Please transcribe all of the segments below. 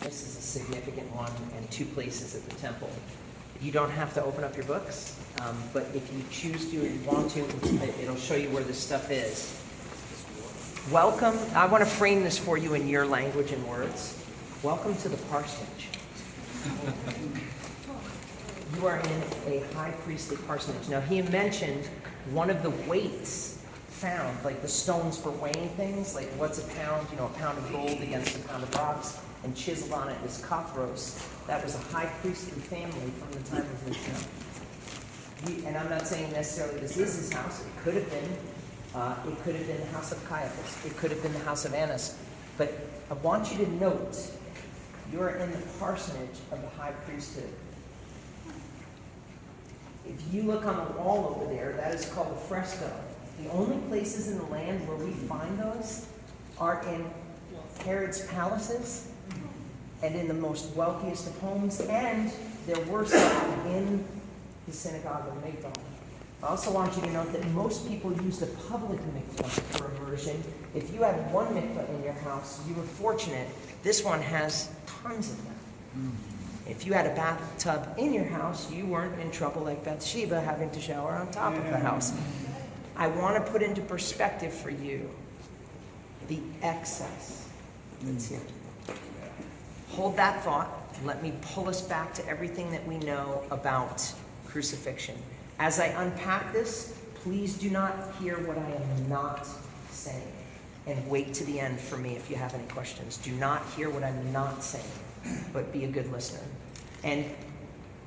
This is a significant one, and 2 places at the temple. You don't have to open up your books, but if you choose to and want to, it'll show you where this stuff is. Welcome. I want to frame this for you in your language and words. Welcome to the parsonage. You are in a high priestly parsonage. Now, he mentioned one of the weights found, like the stones for weighing things, like what's a pound, a pound of gold against a pound of rocks, and chiseled on it is kopros. That was a high priestly family from the time of Mishnah. And I'm not saying necessarily this is his house. It could have been. It could have been the house of Caiaphas. It could have been the house of Annas. But I want you to note, you're in the parsonage of the high priesthood. If you look on the wall over there, that is called a fresco. The only places in the land where we find those are in Herod's palaces and in the most wealthiest of homes, and there were some in the synagogue of Migdal. I also want you to note that most people use the public mikvah for immersion. If you had one mikvah in your house, you were fortunate. This one has tons of them. If you had a bathtub in your house, you weren't in trouble like Bathsheba having to shower on top of the house. I want to put into perspective for you the excess that's here. Hold that thought. Let me pull us back to everything that we know about crucifixion. As I unpack this, please do not hear what I am not saying. And wait to the end for me if you have any questions. Do not hear what I'm not saying, but be a good listener. And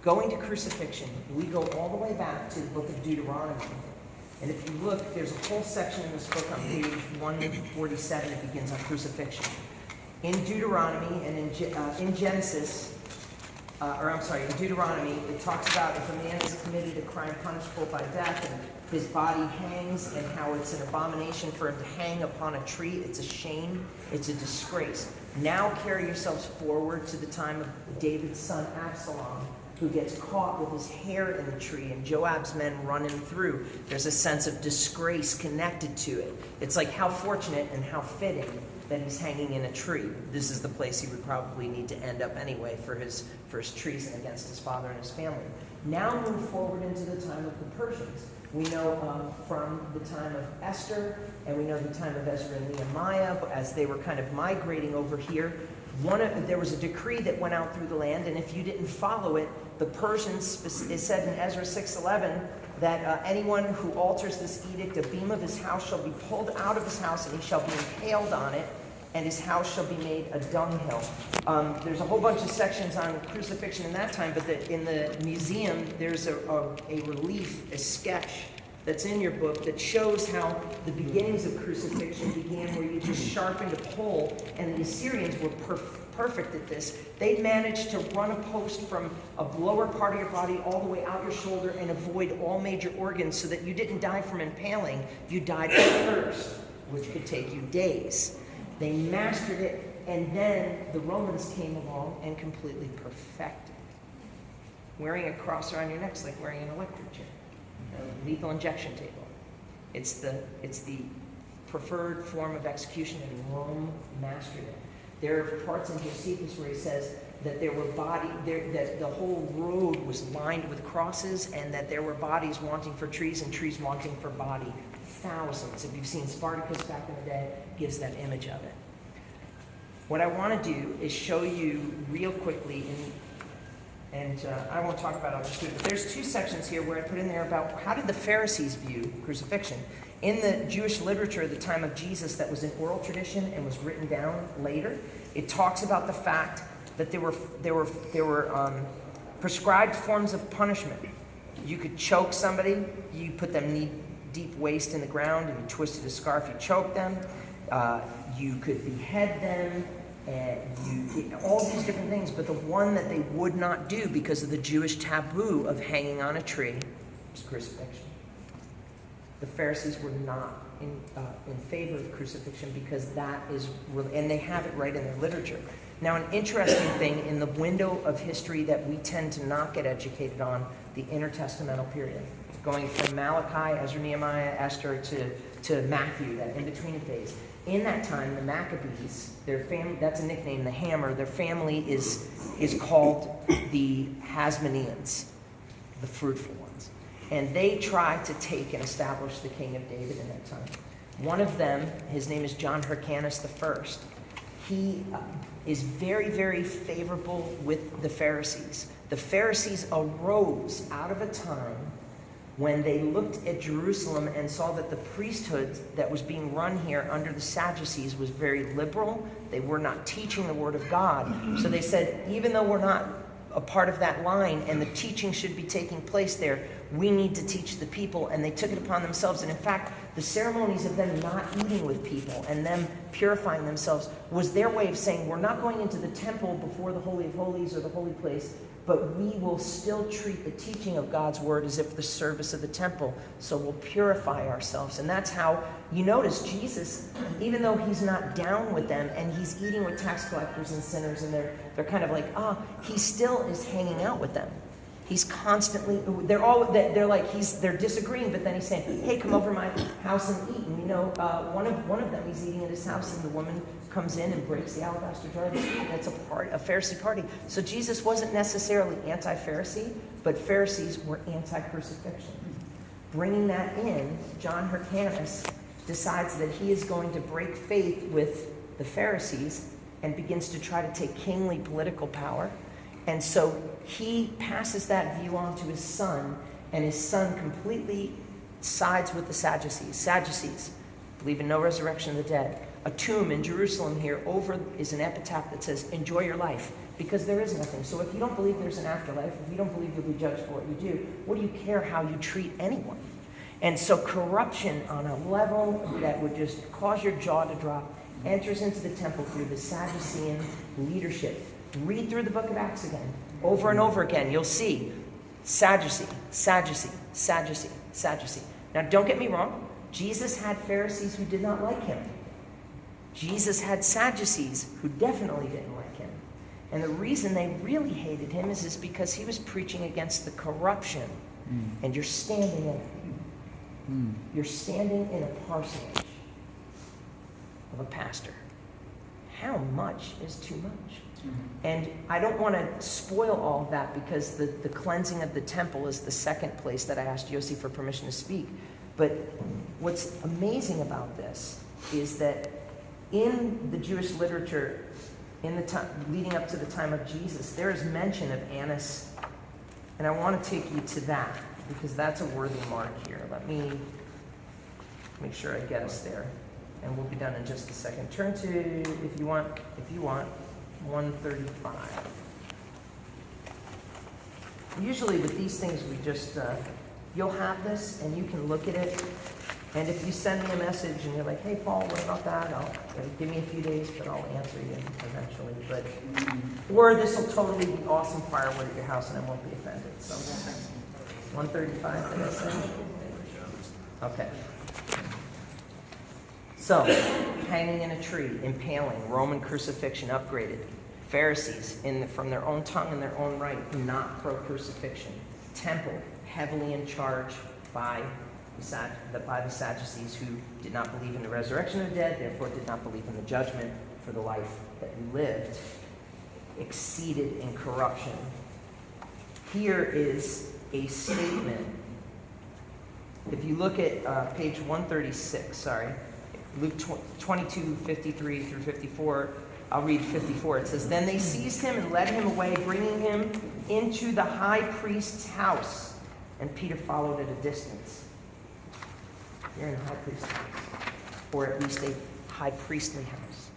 going to crucifixion, we go all the way back to the book of Deuteronomy. And if you look, there's a whole section in this book on page 147 that begins on crucifixion. In Deuteronomy and in Genesis, in Deuteronomy, it talks about if a man has committed a crime punishable by death and his body hangs, and how it's an abomination for him to hang upon a tree. It's a shame. It's a disgrace. Now carry yourselves forward to the time of David's son Absalom, who gets caught with his hair in the tree, and Joab's men run him through. There's a sense of disgrace connected to it. It's like how fortunate and how fitting that he's hanging in a tree. This is the place he would probably need to end up anyway for his treason against his father and his family. Now move forward into the time of the Persians. We know from the time of Esther, and we know the time of Ezra and Nehemiah, as they were kind of migrating over here. There was a decree that went out through the land, and if you didn't follow it, the Persians, it said in Ezra 6:11, that anyone who alters this edict, a beam of his house shall be pulled out of his house, and he shall be impaled on it, and his house shall be made a dunghill. There's a whole bunch of sections on crucifixion in that time, but in the museum, there's a relief, a sketch that's in your book that shows how the beginnings of crucifixion began, where you just sharpened a pole, and the Assyrians were perfect at this. They managed to run a post from a lower part of your body all the way out your shoulder and avoid all major organs, so that you didn't die from impaling, you died from thirst, which could take you days. They mastered it, and then the Romans came along and completely perfected it. Wearing a cross around your neck is like wearing an electric chair, a lethal injection table. It's the preferred form of execution, and Rome mastered it. There are parts in Josephus where he says that that the whole road was lined with crosses, and that there were bodies wanting for trees and trees wanting for body. Thousands. If you've seen Spartacus back in the day, gives that image of it. What I want to do is show you real quickly, and I won't talk about others too, but there's 2 sections here where I put in there about how did the Pharisees view crucifixion. In the Jewish literature at the time of Jesus that was an oral tradition and was written down later, it talks about the fact that there were prescribed forms of punishment. You could choke somebody, you put them knee-deep waist in the ground, and you twisted a scarf, you choked them. You could behead them, and all these different things. But the one that they would not do because of the Jewish taboo of hanging on a tree was crucifixion. The Pharisees were not in favor of crucifixion because that is, and they have it right in their literature. Now, an interesting thing in the window of history that we tend to not get educated on, the intertestamental period, going from Malachi, Ezra, Nehemiah, Esther to Matthew, that in-between phase. in that time, the Maccabees, their family, that's a nickname, the Hammer, their family is called the Hasmoneans, the fruitful ones. And they tried to take and establish the king of David in that time. One of them, his name is John Hyrcanus I. He is very, very favorable with the Pharisees. The Pharisees arose out of a time when they looked at Jerusalem and saw that the priesthood that was being run here under the Sadducees was very liberal. They were not teaching the Word of God. So they said, even though we're not a part of that line and the teaching should be taking place there, we need to teach the people. And they took it upon themselves. And in fact, the ceremonies of them not eating with people and them purifying themselves was their way of saying, we're not going into the temple before the Holy of Holies or the holy place, but we will still treat the teaching of God's word as if the service of the temple. So we'll purify ourselves. And that's how you notice Jesus, even though he's not down with them and he's eating with tax collectors and sinners and they're kind of like, he still is hanging out with them. He's constantly, they're disagreeing, but then he's saying, hey, come over to my house and eat. And one of them, he's eating at his house, and the woman comes in and breaks the alabaster jar. That's a Pharisee party. So Jesus wasn't necessarily anti-Pharisee, but Pharisees were anti-crucifixion. Bringing that in, John Hyrcanus decides that he is going to break faith with the Pharisees and begins to try to take kingly political power. And so he passes that view on to his son, and his son completely sides with the Sadducees. Sadducees believe in no resurrection of the dead. A tomb in Jerusalem here over is an epitaph that says, enjoy your life, because there is nothing. So if you don't believe there's an afterlife, if you don't believe you'll be judged for what you do, what do you care how you treat anyone? And so corruption on a level that would just cause your jaw to drop enters into the temple through the Sadducean leadership. Read through the book of Acts again. Over and over again, you'll see Sadducee, Sadducee, Sadducee, Sadducee. Now, don't get me wrong. Jesus had Pharisees who did not like him. Jesus had Sadducees who definitely didn't like him. And the reason they really hated him is because he was preaching against the corruption. And you're standing in it. You're standing in a parsonage of a pastor. How much is too much? And I don't want to spoil all of that, because the cleansing of the temple is the second place that I asked Yossi for permission to speak. But what's amazing about this is that in the Jewish literature, in the time leading up to the time of Jesus, there is mention of Annas, and I want to take you to that, because that's a worthy mark here. Let me make sure I get us there, and we'll be done in just a second. Turn to, if you want, 135. Usually with these things, we just, you'll have this and you can look at it. And if you send me a message and you're like, hey, Paul, what about that? Give me a few days, but I'll answer you eventually. Or this will totally be awesome firewood at your house and I won't be offended. So 135, did I say? Okay. So, hanging in a tree, impaling, Roman crucifixion upgraded. Pharisees, from their own tongue and their own right, not pro-crucifixion. Temple, heavily in charge by the Sadducees, who did not believe in the resurrection of the dead, therefore did not believe in the judgment for the life that you lived. Exceeded in corruption. Here is a statement. If you look at page 136, Luke 22, 53 through 54, I'll read 54. It says, then they seized him and led him away, bringing him into the high priest's house. And Peter followed at a distance. You're in a high priest's house, or at least a high priestly house.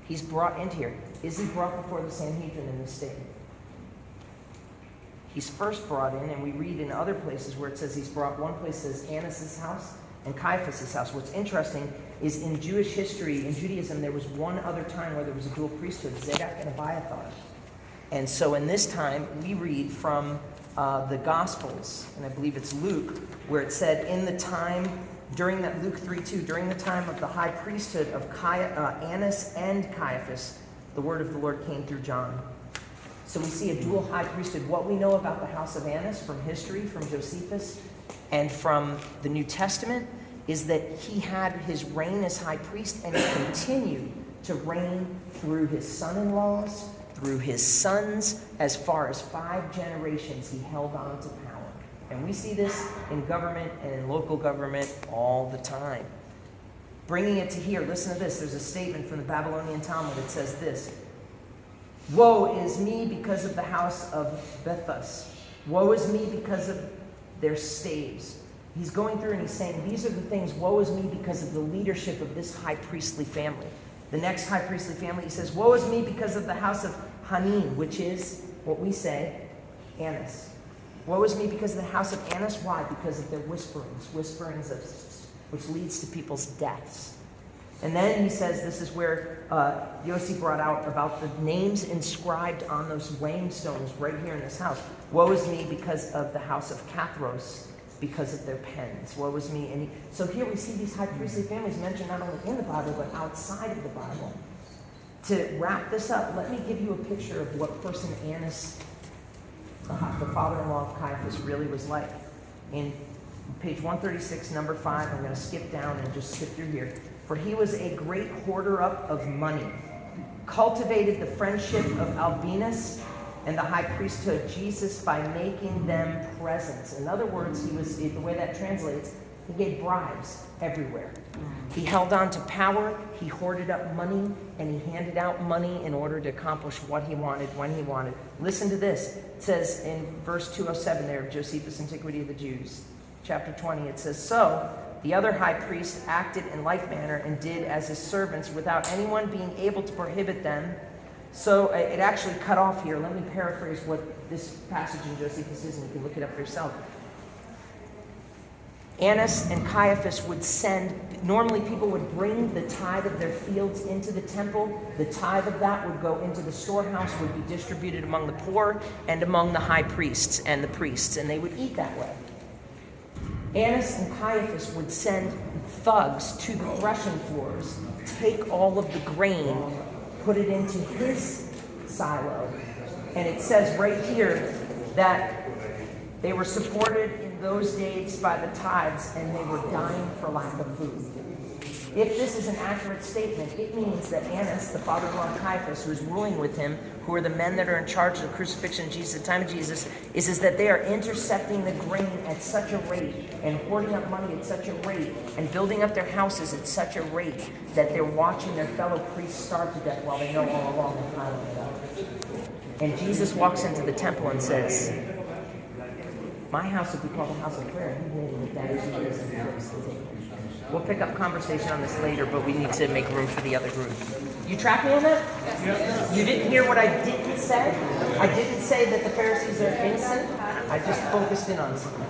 He's brought into here. Is he brought before the Sanhedrin in this statement? He's first brought in, and we read in other places where it says he's brought. One place says Annas' house and Caiaphas' house. What's interesting is in Jewish history, in Judaism, there was one other time where there was a dual priesthood, Zadok and Abiathar. And so in this time, we read from the Gospels, and I believe it's Luke, where it said in the time, during that Luke 3:2, during the time of the high priesthood of Annas and Caiaphas, the word of the Lord came through John. So we see a dual high priesthood. What we know about the house of Annas from history, from Josephus, and from the New Testament is that he had his reign as high priest, and he continued to reign through his son-in-laws, through his sons, as far as 5 generations he held on to power. And we see this in government and in local government all the time. Bringing it to here, listen to this. There's a statement from the Babylonian Talmud that says this: "Woe is me because of the house of Bethus. Woe is me because of their staves." He's going through and he's saying, these are the things, woe is me because of the leadership of this high priestly family. The next high priestly family, he says, woe is me because of the house of Hanin, which is what we say, Annas. Woe is me because of the house of Annas. Why? Because of their whisperings of, which leads to people's deaths. And then he says, this is where Yossi brought out about the names inscribed on those weighing stones right here in this house. Woe is me because of the house of Cathros, because of their pens. Woe is me. And so here we see these high priestly families mentioned not only in the Bible, but outside of the Bible. To wrap this up, let me give you a picture of what person Annas, the father-in-law of Caiaphas, really was like. In page 136, number 5, I'm going to skip down and just skip through here. For he was a great hoarder up of money, cultivated the friendship of Albinus and the high priesthood of Jesus by making them presents. In other words, the way that translates, he gave bribes everywhere. He held on to power, he hoarded up money, and he handed out money in order to accomplish what he wanted, when he wanted. Listen to this. It says in verse 207 there of Josephus' Antiquity of the Jews, chapter 20, it says, "So the other high priest acted in like manner and did as his servants without anyone being able to prohibit them." So it actually cut off here. Let me paraphrase what this passage in Josephus is, and you can look it up for yourself. Annas and Caiaphas would send, normally people would bring the tithe of their fields into the temple. The tithe of that would go into the storehouse, would be distributed among the poor and among the high priests and the priests, and they would eat that way. Annas and Caiaphas would send thugs to the threshing floors, take all of the grain, put it into his silo. And it says right here that they were supported in those days by the tithes, and they were dying for lack of food. If this is an accurate statement, it means that Annas, the father-in-law of Caiaphas, who is ruling with him, who are the men that are in charge of the crucifixion of Jesus, the time of Jesus, is that they are intercepting the grain at such a rate and hoarding up money at such a rate and building up their houses at such a rate that they're watching their fellow priests starve to death while they know all along they're piling it up. And Jesus walks into the temple and says, "My house will be called a house of prayer." He made it that as Jesus and flips the table. We'll pick up conversation on this later, but we need to make room for the other group. You track me on that? Yes. You didn't hear what I didn't say? I didn't say that the Pharisees are innocent. I just focused in on something.